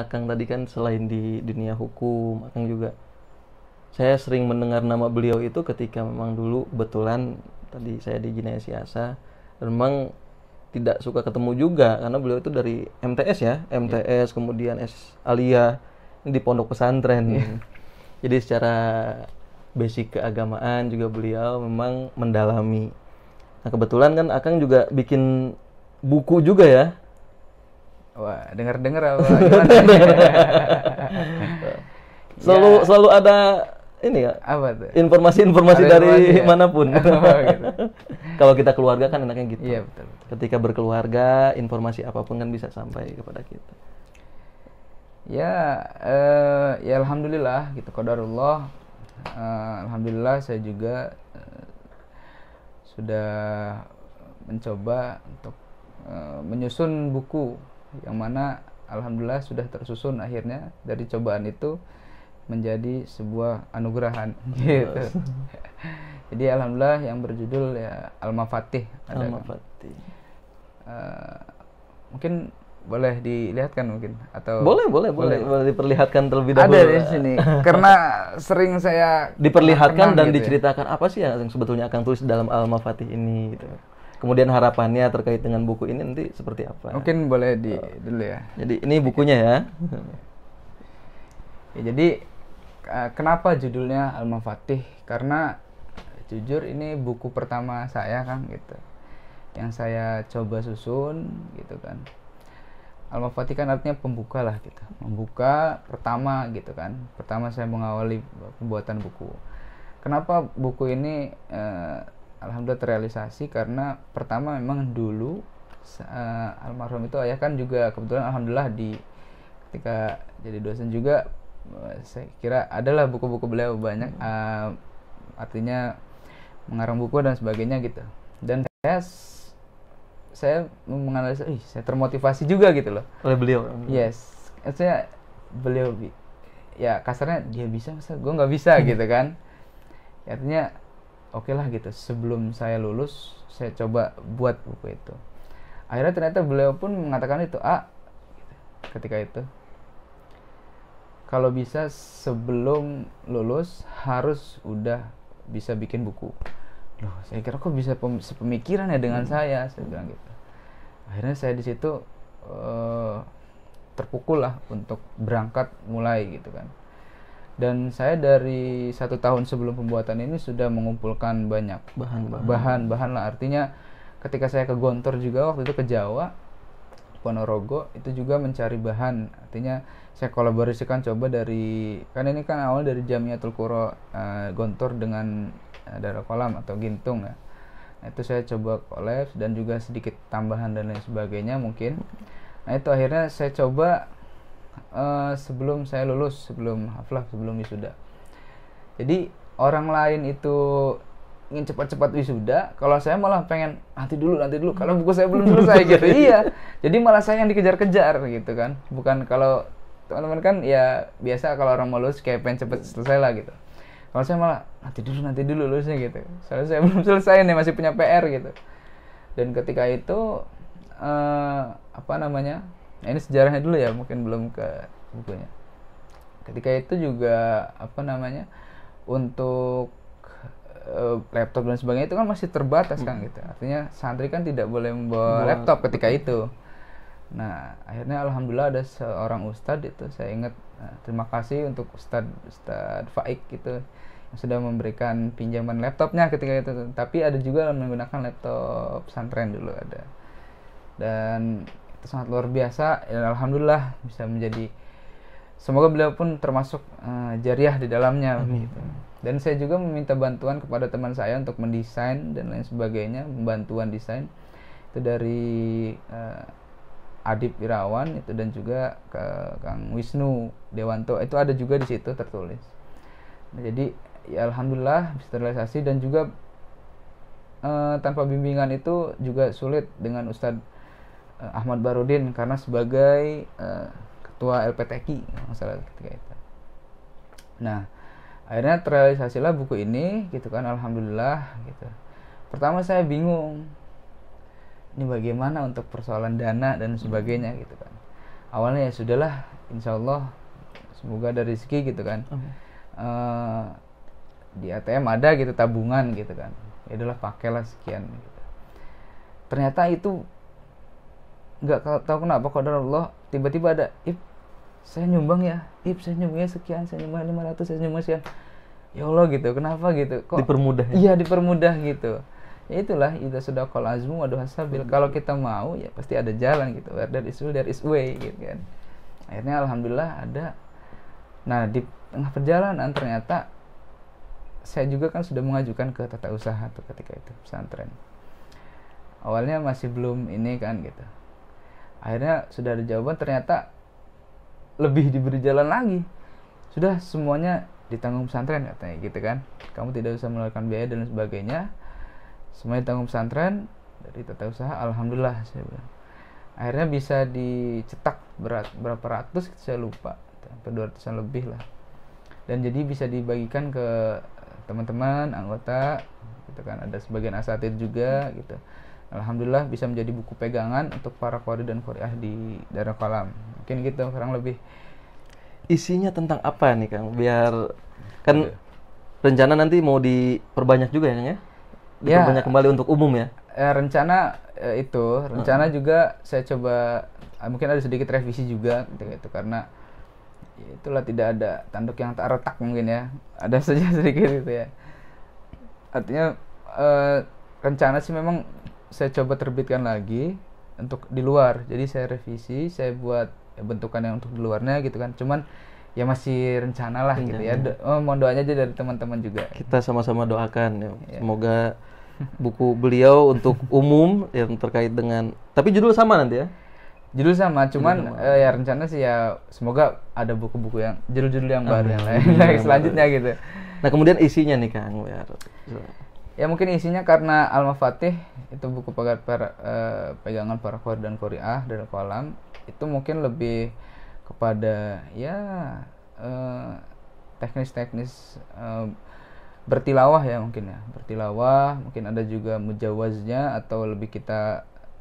Akang tadi kan selain di dunia hukum, Akang juga saya sering mendengar nama beliau itu ketika memang dulu kebetulan tadi saya di Jinaya Siasa dan memang tidak suka ketemu juga karena beliau itu dari MTS ya, MTS kemudian S Alia ini di pondok pesantren. Jadi secara basic keagamaan juga beliau memang mendalami. Nah, kebetulan kan Akang juga bikin buku juga ya. Wah, dengar-dengar apa gimana? Selalu ada ini ya, Apa tuh? informasi-informasi Ada dari informasi ya? manapun. Oh, gitu. Kalau kita keluarga kan enaknya gitu. Iya, betul. Ketika berkeluarga, informasi apapun kan bisa sampai kepada kita. Ya, ya alhamdulillah gitu, qadarullah. Alhamdulillah saya juga sudah mencoba untuk menyusun buku yang mana alhamdulillah sudah tersusun akhirnya dari cobaan itu menjadi sebuah anugerahan gitu. Jadi alhamdulillah yang berjudul ya Al-Mafatih ada. Al-Mafatih. Mungkin boleh dilihatkan mungkin atau boleh diperlihatkan terlebih dahulu. Ada di sini karena sering saya diperlihatkan dan gitu diceritakan apa sih yang sebetulnya akan tulis dalam Al-Mafatih ini gitu. Kemudian harapannya terkait dengan buku ini nanti seperti apa? Mungkin boleh dulu ya. Jadi ini bukunya ya. Ya, jadi kenapa judulnya Al-Mafatih? Karena jujur ini buku pertama saya kan gitu. Yang saya coba susun gitu kan. Al-Mafatih kan artinya pembuka lah gitu. Membuka pertama gitu kan. Pertama saya mengawali pembuatan buku. Kenapa buku ini alhamdulillah terrealisasi? Karena pertama memang dulu almarhum itu ayah kan juga kebetulan alhamdulillah ketika jadi dosen juga saya kira adalah buku-buku beliau banyak artinya mengarang buku dan sebagainya gitu. Dan saya menganalisa, saya termotivasi juga gitu loh oleh beliau. Yes, artinya beliau ya kasarnya dia bisa, masa gue nggak bisa gitu kan. Artinya oke lah gitu, sebelum saya lulus saya coba buat buku itu. Akhirnya ternyata beliau pun mengatakan itu gitu, ketika itu kalau bisa sebelum lulus harus udah bisa bikin buku. Loh, saya kira kok bisa sepemikiran ya dengan saya bilang gitu. Akhirnya saya di situ terpukul lah untuk berangkat mulai gitu kan. Dan saya dari 1 tahun sebelum pembuatan ini sudah mengumpulkan banyak bahan lah. Artinya ketika saya ke Gontor juga waktu itu ke Jawa, Ponorogo itu juga mencari bahan. Artinya saya kolaborasikan coba dari, kan ini kan awal dari Jamiatul Qura Gontor dengan Darul Qalam atau Gintung ya. Nah, itu saya coba collab dan juga sedikit tambahan dan lain sebagainya mungkin. Nah itu akhirnya saya coba sebelum saya lulus, sebelum haflah, sebelum wisuda. Jadi orang lain itu ingin cepat-cepat wisuda, kalau saya malah pengen nanti dulu kalau buku saya belum selesai gitu. Iya, jadi malah saya yang dikejar-kejar gitu kan. Bukan kalau teman-teman kan ya biasa kalau orang mau lulus kayak pengen cepat selesai lah gitu. Kalau saya malah nanti dulu lulusnya gitu. Soalnya saya belum selesai nih, masih punya PR gitu. Dan ketika itu nah ini sejarahnya dulu ya, mungkin belum ke bukunya. Ketika itu juga untuk laptop dan sebagainya itu kan masih terbatas kan gitu. Artinya santri kan tidak boleh membawa laptop ketika itu. Nah akhirnya alhamdulillah ada seorang ustadz itu saya ingat, terima kasih untuk Ustadz Faik gitu yang sudah memberikan pinjaman laptopnya ketika itu. Tapi ada juga yang menggunakan laptop pesantren dulu ada, dan itu sangat luar biasa ya, alhamdulillah bisa menjadi, semoga beliau pun termasuk jariah di dalamnya gitu. Dan saya juga meminta bantuan kepada teman saya untuk mendesain dan lain sebagainya, bantuan desain itu dari Adib Irawan itu, dan juga ke Kang Wisnu Dewanto itu ada juga di situ tertulis. Nah, jadi ya alhamdulillah bisa terrealisasi. Dan juga tanpa bimbingan itu juga sulit dengan Ustadz Ahmad Barudin karena sebagai ketua LPTQ masalah ketika itu. Nah akhirnya terrealisasilah buku ini gitu kan, alhamdulillah gitu. Pertama saya bingung ini bagaimana untuk persoalan dana dan sebagainya gitu kan. Awalnya ya sudahlah insya Allah semoga ada rezeki gitu kan. Di ATM ada gitu tabungan gitu kan, ya adalah pakailah sekian gitu. Ternyata itu nggak tahu kenapa qadarullah tiba-tiba ada, saya nyumbang ya sekian, saya nyumbang 500, saya nyumbang sekian. Ya Allah gitu, kenapa gitu? Kok dipermudah ya? Iya, dipermudah gitu. Ya itulah, idza sadaqal azmu wa hasabil. Kalau kita mau ya pasti ada jalan gitu. Where there is will there is way gitu kan. Akhirnya alhamdulillah ada. Nah, di tengah perjalanan ternyata saya juga kan sudah mengajukan ke tata usaha tuh ketika itu pesantren. Awalnya masih belum ini kan gitu. Akhirnya sudah ada jawaban, ternyata lebih diberi jalan lagi. Sudah semuanya ditanggung pesantren katanya gitu kan. Kamu tidak usah mengeluarkan biaya dan sebagainya. Semuanya ditanggung pesantren dari tata usaha. Alhamdulillah saya bilang. Akhirnya bisa dicetak berapa ratus saya lupa, sampai 200-an lebih lah. Dan jadi bisa dibagikan ke teman-teman anggota gitu kan, ada sebagian asatid juga gitu. Alhamdulillah bisa menjadi buku pegangan untuk para qori dan qoriah di daerah Kolam. Mungkin gitu kurang lebih. Isinya tentang apa nih Kang? Biar kan rencana nanti mau diperbanyak juga ya Kang ya? Diperbanyak kembali untuk umum ya? Rencana juga saya coba mungkin ada sedikit revisi juga gitu karena itulah tidak ada tanduk yang tak retak mungkin ya, ada saja sedikit gitu ya. Artinya rencana sih memang saya coba terbitkan lagi untuk di luar, jadi saya revisi, saya buat bentukannya untuk di luarnya gitu kan, cuman ya masih rencana lah gitu ya. Mohon doanya aja dari teman-teman juga. Kita sama-sama doakan ya. Semoga buku beliau untuk umum yang terkait dengan, tapi judul sama nanti ya? Judul sama, cuman ya rencana sih ya semoga ada buku-buku yang judul-judul yang baru yang lain selanjutnya gitu. Nah kemudian isinya nih Kang, ya mungkin isinya karena Al-Mafatih itu buku pegangan para qori dan qoriah dari Kolam, itu mungkin lebih kepada ya teknis-teknis bertilawah ya, mungkin mungkin ada juga mujawaznya atau lebih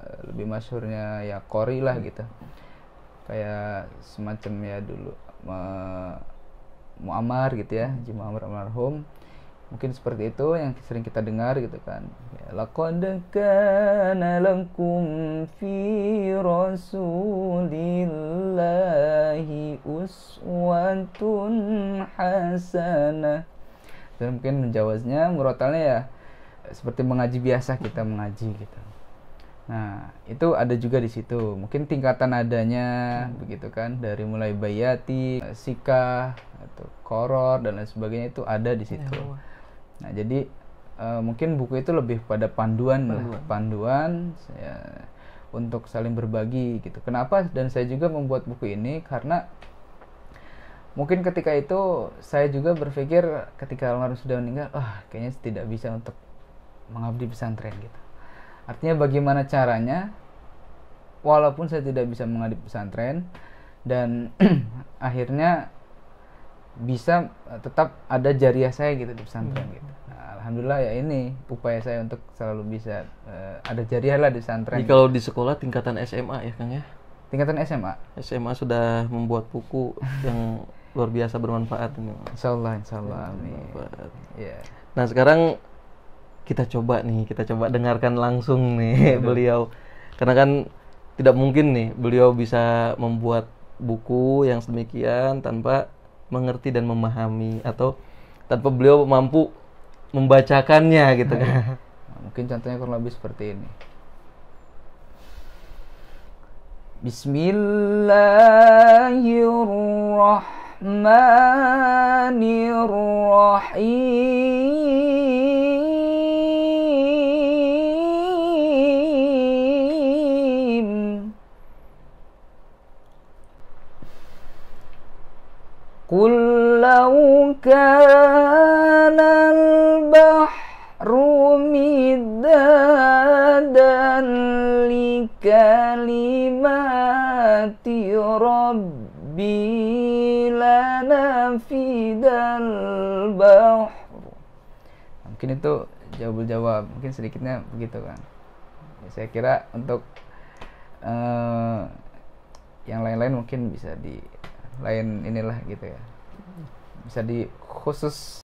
lebih masyhurnya ya qori lah gitu, kayak semacam ya dulu Muammar gitu ya, Haji Muammar almarhum, mungkin seperti itu yang sering kita dengar gitu kan ya, laqad kana lakum fi rasulillahi uswatun hasanah. Dan mungkin menjawaznya murotalnya ya seperti mengaji biasa kita mengaji gitu. Nah, itu ada juga di situ. Mungkin tingkatan nadanya begitu kan, dari mulai bayati, sikah, atau koror dan lain sebagainya itu ada di situ. Nah, jadi mungkin buku itu lebih pada panduan ya, untuk saling berbagi gitu. Kenapa? Dan saya juga membuat buku ini karena mungkin ketika itu saya juga berpikir ketika almarhum sudah meninggal, kayaknya tidak bisa untuk mengabdi pesantren gitu. Artinya bagaimana caranya walaupun saya tidak bisa mengabdi pesantren dan akhirnya bisa tetap ada jariah saya gitu di pesantren gitu. Nah, alhamdulillah ya ini upaya saya untuk selalu bisa ada jariah lah di pesantren. Jadi kalau di sekolah tingkatan SMA ya Kang ya? Tingkatan SMA sudah membuat buku yang luar biasa bermanfaat ini. Insyaallah amin. Yeah. Nah sekarang kita coba dengarkan langsung nih beliau, karena kan tidak mungkin nih beliau bisa membuat buku yang sedemikian tanpa mengerti dan memahami atau tanpa beliau mampu membacakannya gitu kan. Mungkin contohnya kurang lebih seperti ini. Bismillahirrahmanirrahim. Qul law kana al-bahru midadan li kalimati rabbi lanafidal bahr. Mungkin itu jawab, mungkin sedikitnya begitu kan ya, saya kira untuk yang lain-lain mungkin bisa lain inilah gitu ya, bisa di khusus